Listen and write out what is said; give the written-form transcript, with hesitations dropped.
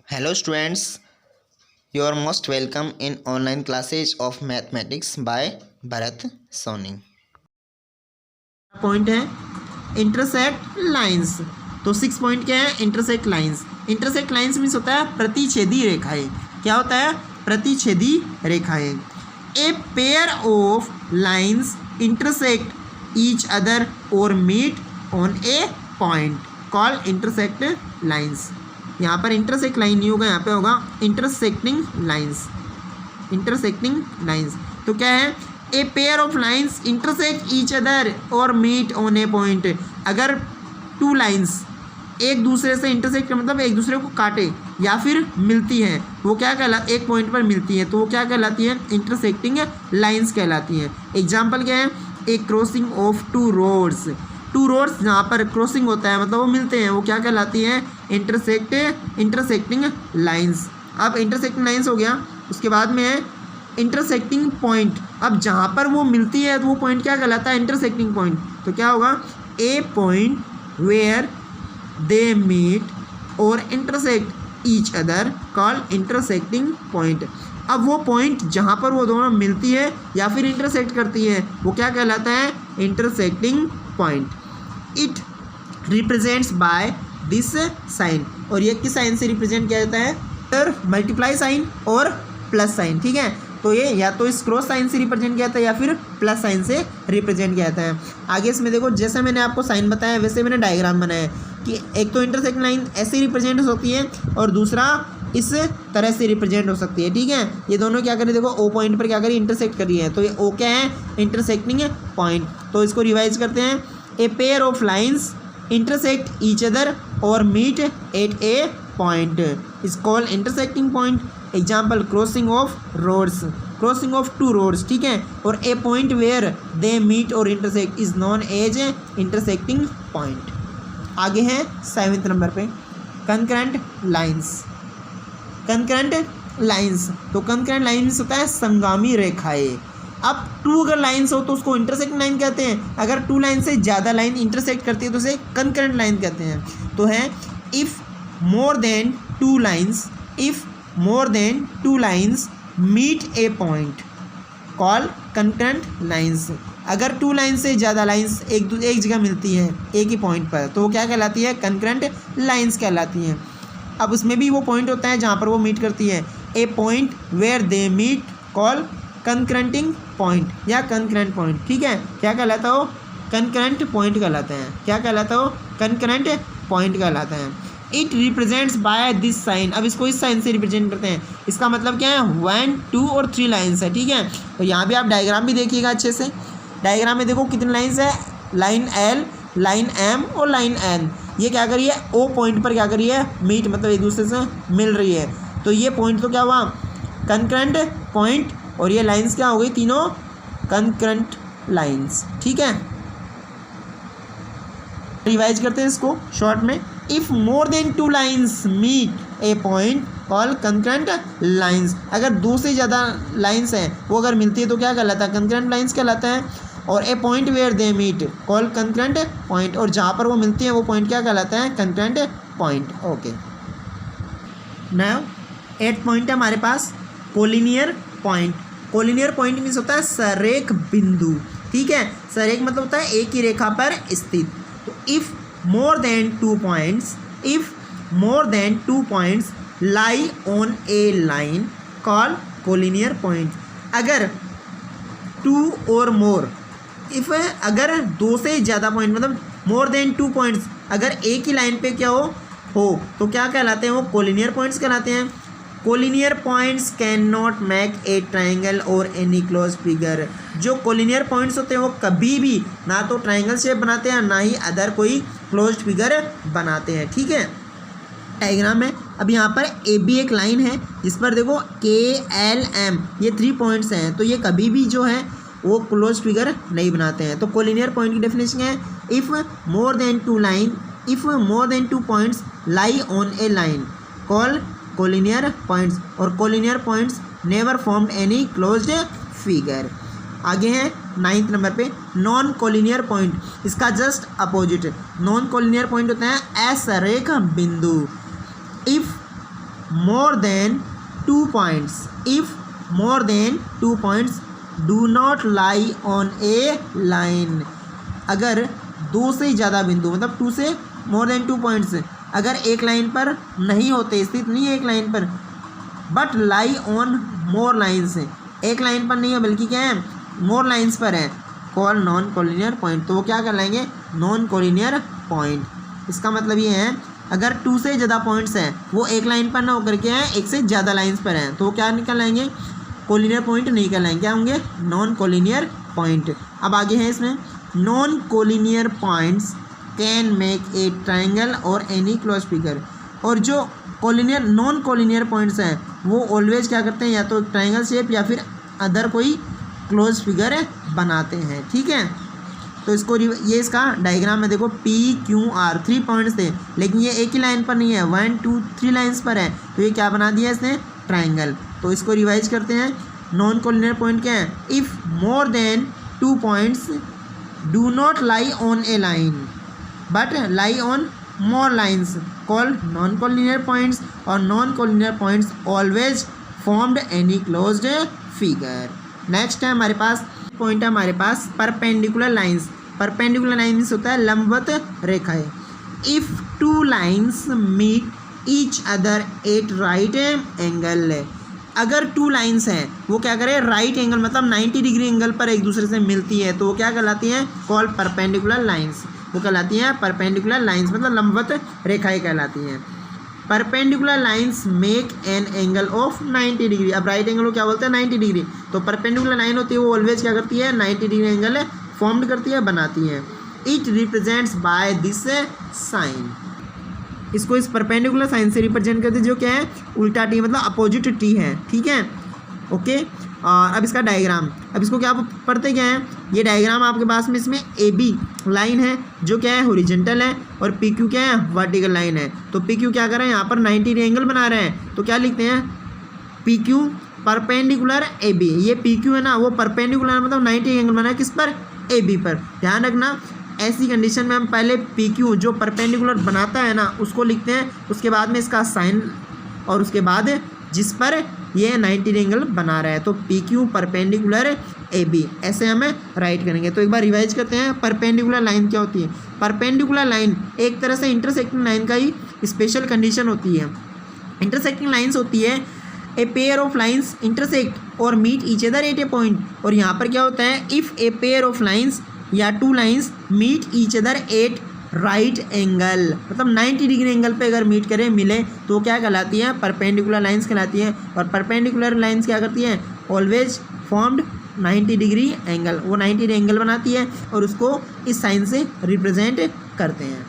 Hello students, you are most welcome in online classes of mathematics by Bharat Soni। Point है intersect lines. तो 6 point क्या है? Intersect lines. Intersect lines means होता है प्रतिच्छेदी रेखाएं। क्या होता है? प्रतिच्छेदी रेखाएं। A pair of lines intersect each other और meet on a point called intersect lines. यहाँ पर इंटरसेक्ट लाइन नहीं होगा, यहाँ पे होगा इंटरसेक्टिंग लाइंस। इंटरसेक्टिंग लाइंस तो क्या है? A pair of lines intersect each other और मीट ऑन ए पॉइंट। अगर टू लाइंस एक दूसरे से इंटरसेक्ट मतलब एक दूसरे को काटे या फिर मिलती हैं, वो क्या कहलाती? एक पॉइंट पर मिलती हैं तो वो क्या कहलाती है? इंटरसेक्टिंग लाइंस कहलाती हैं। एग्जाम्पल क्या है? A crossing of two roads. Two roads जहाँ पर क्रॉसिंग होता है मतलब वो मिलते हैं, वो क्या कहलाती है? Intersecting lines. अब इंटरसेक्टिंग लाइंस हो गया, उसके बाद में है इंटरसेक्टिंग पॉइंट। अब जहाँ पर वो मिलती है तो वो पॉइंट क्या कहलाता है? Intersecting point. तो क्या होगा? ए पॉइंट वेयर दे मीट और intersect each other called intersecting point. अब वो पॉइंट जहाँ पर वो दोनों मिलती है या फिर इंटरसेक्ट करती है वो क्या कहलाता है? Intersecting point. It represents by this sign. और ये किस साइन से रिप्रेजेंट किया जाता है? मल्टीप्लाई साइन और प्लस साइन। ठीक है, तो ये या तो इस क्रॉस साइन से रिप्रेजेंट किया जाता है या फिर प्लस साइन से रिप्रेजेंट किया जाता है। आगे इसमें देखो, जैसे मैंने आपको साइन बताया वैसे मैंने डायग्राम बनाया है कि एक तो इंटरसेक्ट लाइन ऐसे रिप्रेजेंट हो सकती है और दूसरा इस तरह से रिप्रेजेंट हो सकती है। ठीक है, ये दोनों क्या करें? देखो ओ पॉइंट पर क्या करें? इंटरसेक्ट करी है, तो ये ओ क्या है? Intersecting point. तो इसको रिवाइज करते हैं। A pair of lines intersect each other और meet at a point is called intersecting point. Example crossing of roads, crossing of two roads. ठीक है, और a point where they meet और intersect is known as intersecting point. आगे है 7th नंबर पे concurrent lines. Concurrent lines तो concurrent lines होता है संगामी रेखाएं। अब टू अगर लाइंस हो तो उसको इंटरसेक्टिंग लाइन कहते हैं। अगर टू लाइन से ज़्यादा लाइन इंटरसेक्ट करती है तो उसे कंकरेंट लाइन कहते हैं। तो है if more than two lines meet a point call concurrent lines. अगर टू लाइन से ज़्यादा लाइंस एक जगह मिलती है एक ही पॉइंट पर तो वो क्या कहलाती है? कंकरेंट लाइंस कहलाती हैं। अब उसमें भी वो पॉइंट होता है जहाँ पर वो मीट करती है। A point where they meet call concurrenting point या कंकरेंट पॉइंट। ठीक है, क्या कहलाता हो? कंकरेंट पॉइंट कहलाते हैं। क्या कहलाता हो? कंकरेंट पॉइंट कहलाता है। It represents by this sign. अब इसको इस साइन से रिप्रेजेंट करते हैं। इसका मतलब क्या है? 1, 2 और 3 लाइन्स है। ठीक है, तो यहाँ भी आप डायग्राम भी देखिएगा अच्छे से। डायग्राम में देखो कितनी लाइन्स है? लाइन एल, लाइन एम और लाइन एन। ये क्या करिए? ओ पॉइंट पर क्या करिए? मीट मतलब एक दूसरे से मिल रही है। तो ये पॉइंट तो क्या हुआ? Concurrent point. और ये लाइंस क्या हो गई? तीनों कंकरेंट लाइंस। ठीक है, रिवाइज करते हैं इसको शॉर्ट में। If more than two lines meet a point call concurrent lines. अगर दो से ज़्यादा लाइंस हैं वो अगर मिलती है तो क्या कहलाता है? कंकरेंट लाइंस कहलाता है। और a point where they meet call concurrent point. और जहाँ पर वो मिलती है वो पॉइंट क्या कहलाता है? Concurrent point. Okay, now 8th point है हमारे पास collinear point. Collinear point means होता है सरेख बिंदु। ठीक है, सरेख मतलब होता है एक ही रेखा पर स्थित। तो if more than two points lie on a line call collinear point. अगर टू और मोर अगर दो से ज़्यादा पॉइंट मतलब मोर देन 2 पॉइंट्स अगर एक ही लाइन पे क्या हो तो क्या कहलाते हैं? वो कोलिनियर पॉइंट्स कहलाते हैं। Collinear points can not make a triangle और एनी क्लोज फिगर। जो कोलिनियर पॉइंट्स होते हैं वो कभी भी ना तो ट्राइंगल शेप बनाते हैं ना ही अदर कोई क्लोज फिगर बनाते हैं। ठीक है, डायग्राम में अब यहाँ पर ए बी एक लाइन है जिस पर देखो KLM ये 3 पॉइंट्स हैं, तो ये कभी भी जो है वो क्लोज फिगर नहीं बनाते हैं। तो कोलिनियर पॉइंट की डेफिनेशन है if more than two points lie on a line call collinear points. और collinear points never formed any closed figure. आगे है 9th नंबर पे नॉन कोलिनियर पॉइंट। इसका just opposite non collinear point होता है असरेख बिंदु। If more than 2 points, if more than 2 points do not lie on a line, अगर दो से ज़्यादा बिंदु मतलब 2 से मोर देन 2 पॉइंट्स अगर एक लाइन पर नहीं होते, स्थित नहीं है एक लाइन पर, but lie on more lines, एक लाइन पर नहीं है बल्कि क्या है मोर लाइन्स पर है, कॉल नॉन कोलिनियर पॉइंट, तो वो क्या कहलाएंगे नॉन कोलिनियर पॉइंट। इसका मतलब ये है अगर 2 से ज़्यादा पॉइंट्स हैं वो एक लाइन पर ना होकर के हैं एक से ज़्यादा लाइन्स पर हैं, तो वो क्या निकल आएंगे कोलिनियर पॉइंट नहीं कहलाएंगे, क्या होंगे नॉन कोलिनियर पॉइंट। अब आगे है इसमें non collinear points can make a triangle और एनी क्लोज फिगर, और जो कोलिनियर नॉन कोलिनियर पॉइंट्स हैं वो ऑलवेज क्या करते हैं या तो ट्राइंगल शेप या फिर अदर कोई क्लोज फिगर बनाते हैं, ठीक है। तो इसको ये इसका डायग्राम है, देखो PQR 3 पॉइंट्स थे लेकिन ये एक ही लाइन पर नहीं है, 1 2 3 लाइन्स पर है, तो ये क्या बना दिया इसने ट्राइंगल। तो इसको रिवाइज करते हैं, नॉन कोलिनियर पॉइंट क्या है, if more then 2 points do not lie on a line but lie on more lines called non-collinear points, और non-collinear points always formed any closed figure। Next है हमारे पास पॉइंट है हमारे पास परपेंडिकुलर लाइंस। परपेंडिकुलर लाइंस होता है लंबवत रेखाएं। If 2 lines meet each other at right angle, अगर 2 लाइन्स हैं वो क्या करें राइट एंगल मतलब 90 डिग्री एंगल पर एक दूसरे से मिलती है, तो वो क्या कहलाती हैं कॉल परपेंडिकुलर लाइंस, वो कहलाती हैं परपेंडिकुलर लाइंस मतलब लंबवत रेखाएं कहलाती हैं। Perpendicular lines make an angle of 90 degree, अब राइट एंगल को क्या बोलते हैं 90 डिग्री, तो परपेंडिकुलर लाइन होती है वो ऑलवेज क्या करती है 90 डिग्री एंगल फॉर्म्ड करती है बनाती है। It represents by this sign, इसको इस परपेंडिकुलर साइन से रिप्रेजेंट करते हैं जो क्या है उल्टा टी मतलब अपोजिट टी है, ठीक है ओके। और अब इसका डायग्राम, अब इसको क्या पढ़ते क्या है, ये डायग्राम आपके पास में इसमें AB लाइन है जो क्या है हॉरिजॉन्टल है और PQ क्या है वर्टिकल लाइन है। तो PQ क्या कर रहे हैं यहाँ पर 90 डिग्री एंगल बना रहे हैं, तो क्या लिखते हैं PQ परपेंडिकुलर AB, ये PQ है ना वो परपेंडिकुलर मतलब 90 एंगल बना है किस पर AB पर। ध्यान रखना ऐसी कंडीशन में हम पहले PQ जो परपेंडिकुलर बनाता है ना उसको लिखते हैं, उसके बाद में इसका साइन और उसके बाद जिस पर ये 90 डिग्री एंगल बना रहा है, तो PQ परपेंडिकुलर AB ऐसे हमें राइट करेंगे। तो एक बार रिवाइज करते हैं परपेंडिकुलर लाइन क्या होती है। परपेंडिकुलर लाइन एक तरह से इंटरसेक्टिंग लाइन का ही स्पेशल कंडीशन होती है। इंटरसेक्टिंग लाइन्स होती है a pair of lines intersect और meet each other at a point, और यहाँ पर क्या होता है if a pair of lines या 2 lines meet each other at right angle मतलब 90 डिग्री एंगल पे अगर मीट करें मिले तो क्या कहलाती है परपेंडिकुलर लाइंस कहलाती है। और परपेंडिकुलर लाइंस क्या करती हैं ऑलवेज फॉर्म्ड 90 डिग्री एंगल, वो 90 डिग्री एंगल बनाती है और उसको इस साइन से रिप्रेजेंट करते हैं।